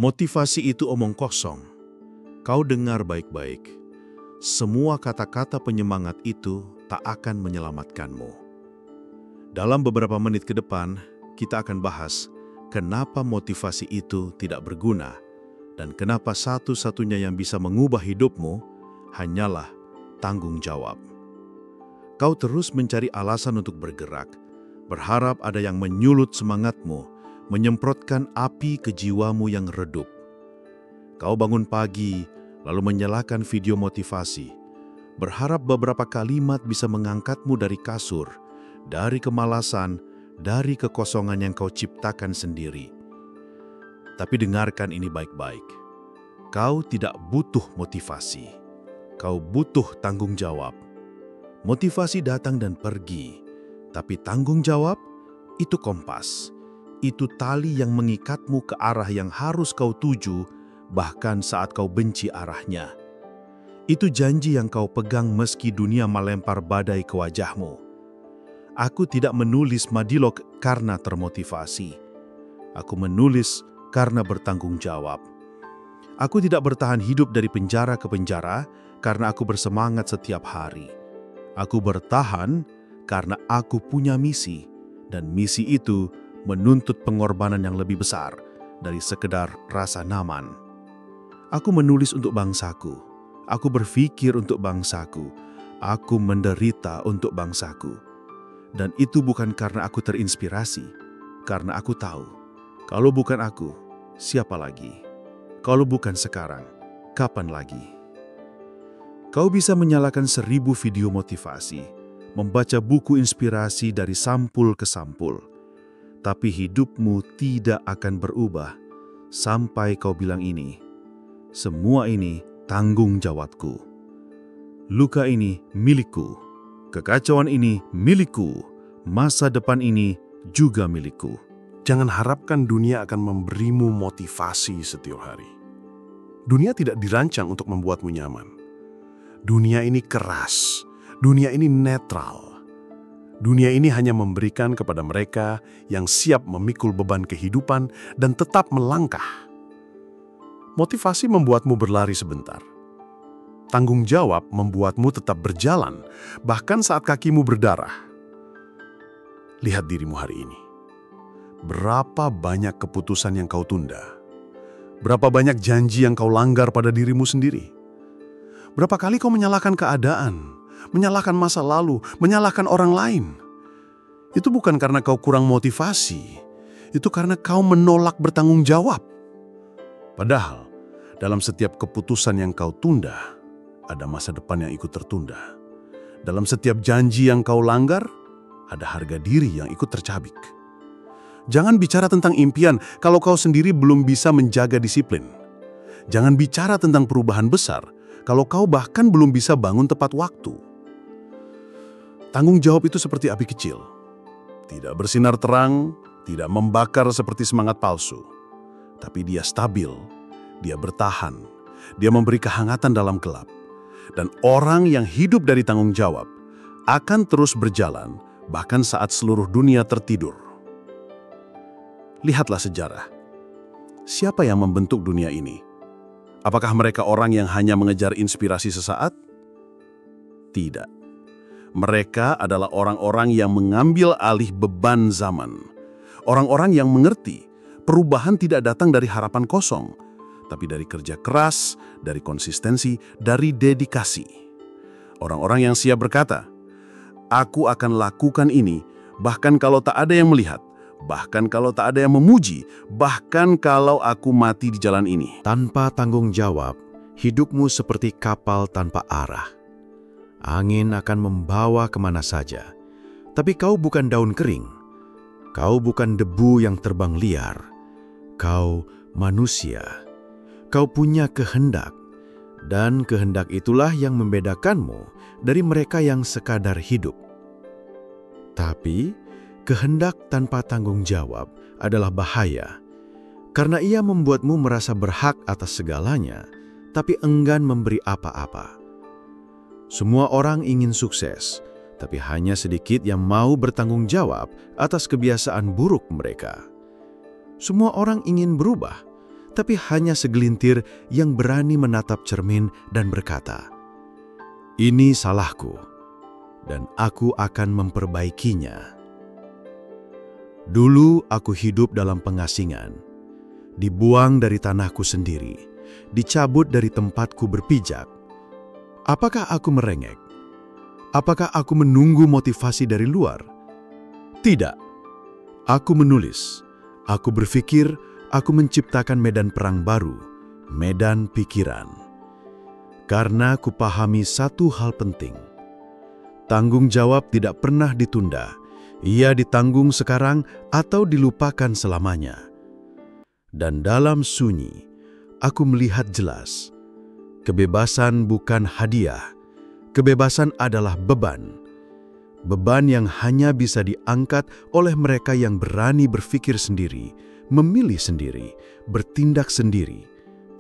Motivasi itu omong kosong. Kau dengar baik-baik. Semua kata-kata penyemangat itu tak akan menyelamatkanmu. Dalam beberapa menit ke depan, kita akan bahas kenapa motivasi itu tidak berguna dan kenapa satu-satunya yang bisa mengubah hidupmu hanyalah tanggung jawab. Kau terus mencari alasan untuk bergerak, berharap ada yang menyulut semangatmu, menyemprotkan api ke jiwamu yang redup. Kau bangun pagi, lalu menyalakan video motivasi, berharap beberapa kalimat bisa mengangkatmu dari kasur, dari kemalasan, dari kekosongan yang kau ciptakan sendiri. Tapi dengarkan ini baik-baik. Kau tidak butuh motivasi. Kau butuh tanggung jawab. Motivasi datang dan pergi, tapi tanggung jawab itu kompas. Itu tali yang mengikatmu ke arah yang harus kau tuju, bahkan saat kau benci arahnya. Itu janji yang kau pegang meski dunia melempar badai ke wajahmu. Aku tidak menulis Madilog karena termotivasi. Aku menulis karena bertanggung jawab. Aku tidak bertahan hidup dari penjara ke penjara karena aku bersemangat setiap hari. Aku bertahan karena aku punya misi, dan misi itu menuntut pengorbanan yang lebih besar dari sekedar rasa nyaman. Aku menulis untuk bangsaku. Aku berpikir untuk bangsaku. Aku menderita untuk bangsaku. Dan itu bukan karena aku terinspirasi, karena aku tahu, kalau bukan aku, siapa lagi? Kalau bukan sekarang, kapan lagi? Kau bisa menyalakan 1000 video motivasi, membaca buku inspirasi dari sampul ke sampul, tapi hidupmu tidak akan berubah sampai kau bilang ini, semua ini tanggung jawabku. Luka ini milikku. Kekacauan ini milikku. Masa depan ini juga milikku. Jangan harapkan dunia akan memberimu motivasi setiap hari. Dunia tidak dirancang untuk membuatmu nyaman. Dunia ini keras. Dunia ini netral. Dunia ini hanya memberikan kepada mereka yang siap memikul beban kehidupan dan tetap melangkah. Motivasi membuatmu berlari sebentar. Tanggung jawab membuatmu tetap berjalan, bahkan saat kakimu berdarah. Lihat dirimu hari ini. Berapa banyak keputusan yang kau tunda? Berapa banyak janji yang kau langgar pada dirimu sendiri? Berapa kali kau menyalahkan keadaan, menyalahkan masa lalu, menyalahkan orang lain? Itu bukan karena kau kurang motivasi, itu karena kau menolak bertanggung jawab. Padahal, dalam setiap keputusan yang kau tunda, ada masa depan yang ikut tertunda. Dalam setiap janji yang kau langgar, ada harga diri yang ikut tercabik. Jangan bicara tentang impian kalau kau sendiri belum bisa menjaga disiplin. Jangan bicara tentang perubahan besar kalau kau bahkan belum bisa bangun tepat waktu. Tanggung jawab itu seperti api kecil. Tidak bersinar terang, tidak membakar seperti semangat palsu. Tapi dia stabil, dia bertahan, dia memberi kehangatan dalam gelap. Dan orang yang hidup dari tanggung jawab akan terus berjalan bahkan saat seluruh dunia tertidur. Lihatlah sejarah. Siapa yang membentuk dunia ini? Apakah mereka orang yang hanya mengejar inspirasi sesaat? Tidak. Mereka adalah orang-orang yang mengambil alih beban zaman. Orang-orang yang mengerti perubahan tidak datang dari harapan kosong, tapi dari kerja keras, dari konsistensi, dari dedikasi. Orang-orang yang siap berkata, "Aku akan lakukan ini, bahkan kalau tak ada yang melihat, bahkan kalau tak ada yang memuji, bahkan kalau aku mati di jalan ini." Tanpa tanggung jawab, hidupmu seperti kapal tanpa arah. Angin akan membawa kemana saja, tapi kau bukan daun kering. Kau bukan debu yang terbang liar. Kau manusia. Kau punya kehendak, dan kehendak itulah yang membedakanmu dari mereka yang sekadar hidup. Tapi, kehendak tanpa tanggung jawab adalah bahaya, karena ia membuatmu merasa berhak atas segalanya, tapi enggan memberi apa-apa. Semua orang ingin sukses, tapi hanya sedikit yang mau bertanggung jawab atas kebiasaan buruk mereka. Semua orang ingin berubah, tapi hanya segelintir yang berani menatap cermin dan berkata, "Ini salahku, dan aku akan memperbaikinya." Dulu aku hidup dalam pengasingan, dibuang dari tanahku sendiri, dicabut dari tempatku berpijak. Apakah aku merengek? Apakah aku menunggu motivasi dari luar? Tidak. Aku menulis, aku berpikir, aku menciptakan medan perang baru, medan pikiran. Karena kupahami satu hal penting. Tanggung jawab tidak pernah ditunda. Ia ditanggung sekarang atau dilupakan selamanya. Dan dalam sunyi, aku melihat jelas. Kebebasan bukan hadiah. Kebebasan adalah beban. Beban yang hanya bisa diangkat oleh mereka yang berani berpikir sendiri, memilih sendiri, bertindak sendiri,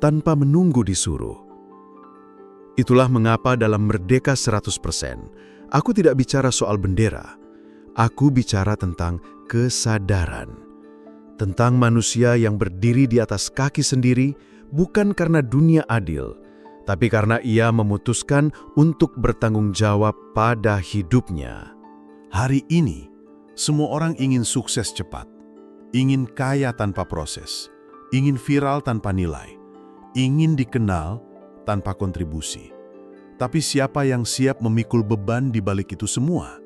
tanpa menunggu disuruh. Itulah mengapa dalam Merdeka 100%, aku tidak bicara soal bendera. Aku bicara tentang kesadaran. Tentang manusia yang berdiri di atas kaki sendiri, bukan karena dunia adil, tapi karena ia memutuskan untuk bertanggung jawab pada hidupnya. Hari ini, semua orang ingin sukses cepat, ingin kaya tanpa proses, ingin viral tanpa nilai, ingin dikenal tanpa kontribusi. Tapi siapa yang siap memikul beban di balik itu semua?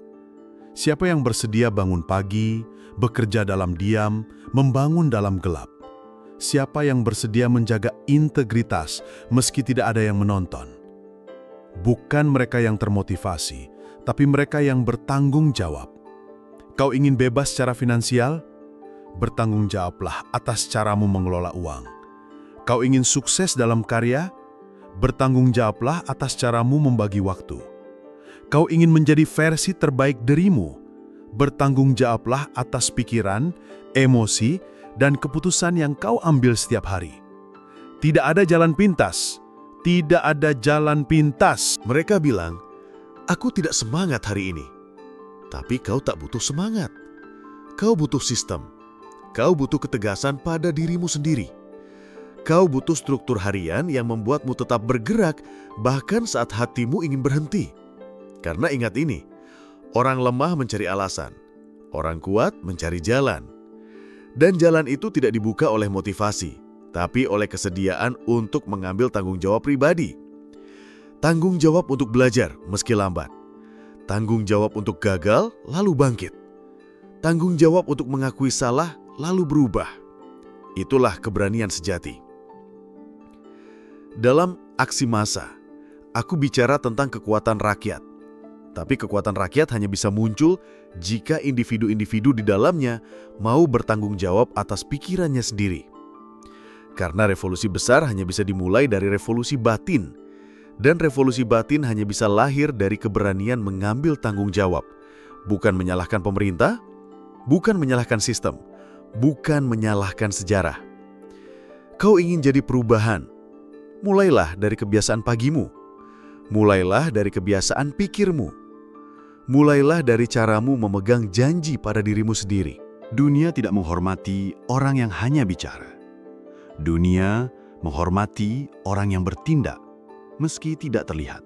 Siapa yang bersedia bangun pagi, bekerja dalam diam, membangun dalam gelap? Siapa yang bersedia menjaga integritas meski tidak ada yang menonton? Bukan mereka yang termotivasi, tapi mereka yang bertanggung jawab. Kau ingin bebas secara finansial? Bertanggung jawablah atas caramu mengelola uang. Kau ingin sukses dalam karya? Bertanggung jawablah atas caramu membagi waktu. Kau ingin menjadi versi terbaik dirimu? Bertanggung jawablah atas pikiran, emosi, dan keputusan yang kau ambil setiap hari. Tidak ada jalan pintas. Tidak ada jalan pintas. Mereka bilang, "Aku tidak semangat hari ini." Tapi kau tak butuh semangat. Kau butuh sistem. Kau butuh ketegasan pada dirimu sendiri. Kau butuh struktur harian yang membuatmu tetap bergerak bahkan saat hatimu ingin berhenti. Karena ingat ini, orang lemah mencari alasan, orang kuat mencari jalan. Dan jalan itu tidak dibuka oleh motivasi, tapi oleh kesediaan untuk mengambil tanggung jawab pribadi. Tanggung jawab untuk belajar meski lambat. Tanggung jawab untuk gagal lalu bangkit. Tanggung jawab untuk mengakui salah lalu berubah. Itulah keberanian sejati. Dalam aksi massa, aku bicara tentang kekuatan rakyat. Tapi kekuatan rakyat hanya bisa muncul jika individu-individu di dalamnya mau bertanggung jawab atas pikirannya sendiri. Karena revolusi besar hanya bisa dimulai dari revolusi batin. Dan revolusi batin hanya bisa lahir dari keberanian mengambil tanggung jawab. Bukan menyalahkan pemerintah, bukan menyalahkan sistem, bukan menyalahkan sejarah. Kau ingin jadi perubahan? Mulailah dari kebiasaan pagimu. Mulailah dari kebiasaan pikirmu. Mulailah dari caramu memegang janji pada dirimu sendiri. Dunia tidak menghormati orang yang hanya bicara. Dunia menghormati orang yang bertindak, meski tidak terlihat.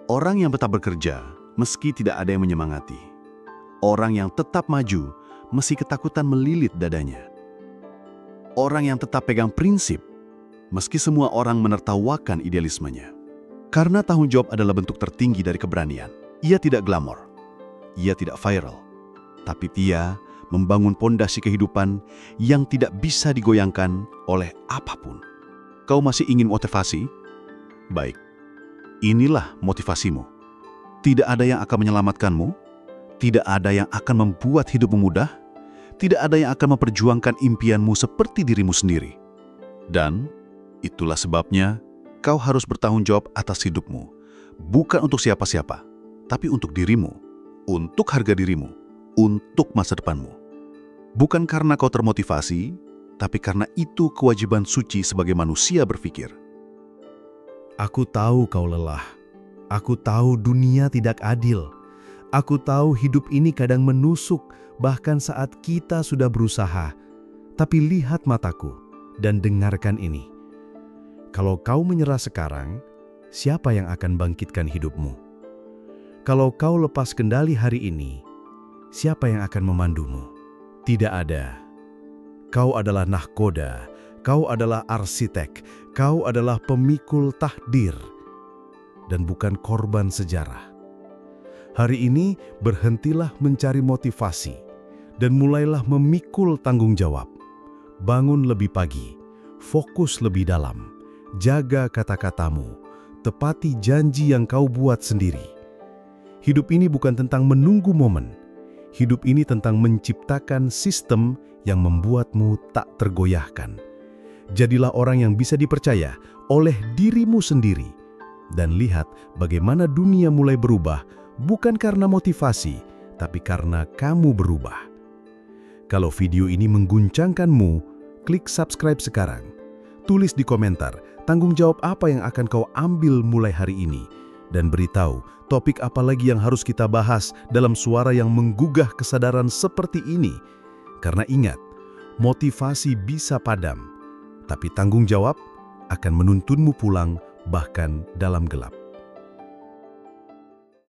Orang yang tetap bekerja, meski tidak ada yang menyemangati. Orang yang tetap maju, meski ketakutan melilit dadanya. Orang yang tetap pegang prinsip, meski semua orang menertawakan idealismenya. Karena tanggung jawab adalah bentuk tertinggi dari keberanian. Ia tidak glamor, ia tidak viral, tapi ia membangun pondasi kehidupan yang tidak bisa digoyangkan oleh apapun. Kau masih ingin motivasi? Baik, inilah motivasimu. Tidak ada yang akan menyelamatkanmu, tidak ada yang akan membuat hidupmu mudah, tidak ada yang akan memperjuangkan impianmu seperti dirimu sendiri. Dan itulah sebabnya kau harus bertanggung jawab atas hidupmu, bukan untuk siapa-siapa, tapi untuk dirimu, untuk harga dirimu, untuk masa depanmu. Bukan karena kau termotivasi, tapi karena itu kewajiban suci sebagai manusia berpikir. Aku tahu kau lelah. Aku tahu dunia tidak adil. Aku tahu hidup ini kadang menusuk, bahkan saat kita sudah berusaha. Tapi lihat mataku, dan dengarkan ini. Kalau kau menyerah sekarang, siapa yang akan bangkitkan hidupmu? Kalau kau lepas kendali hari ini, siapa yang akan memandumu? Tidak ada. Kau adalah nahkoda, kau adalah arsitek, kau adalah pemikul takdir, dan bukan korban sejarah. Hari ini berhentilah mencari motivasi dan mulailah memikul tanggung jawab. Bangun lebih pagi, fokus lebih dalam, jaga kata-katamu, tepati janji yang kau buat sendiri. Hidup ini bukan tentang menunggu momen. Hidup ini tentang menciptakan sistem yang membuatmu tak tergoyahkan. Jadilah orang yang bisa dipercaya oleh dirimu sendiri. Dan lihat bagaimana dunia mulai berubah, bukan karena motivasi, tapi karena kamu berubah. Kalau video ini mengguncangkanmu, klik subscribe sekarang. Tulis di komentar tanggung jawab apa yang akan kau ambil mulai hari ini. Dan beritahu topik apa lagi yang harus kita bahas dalam suara yang menggugah kesadaran seperti ini. Karena ingat, motivasi bisa padam, tapi tanggung jawab akan menuntunmu pulang bahkan dalam gelap.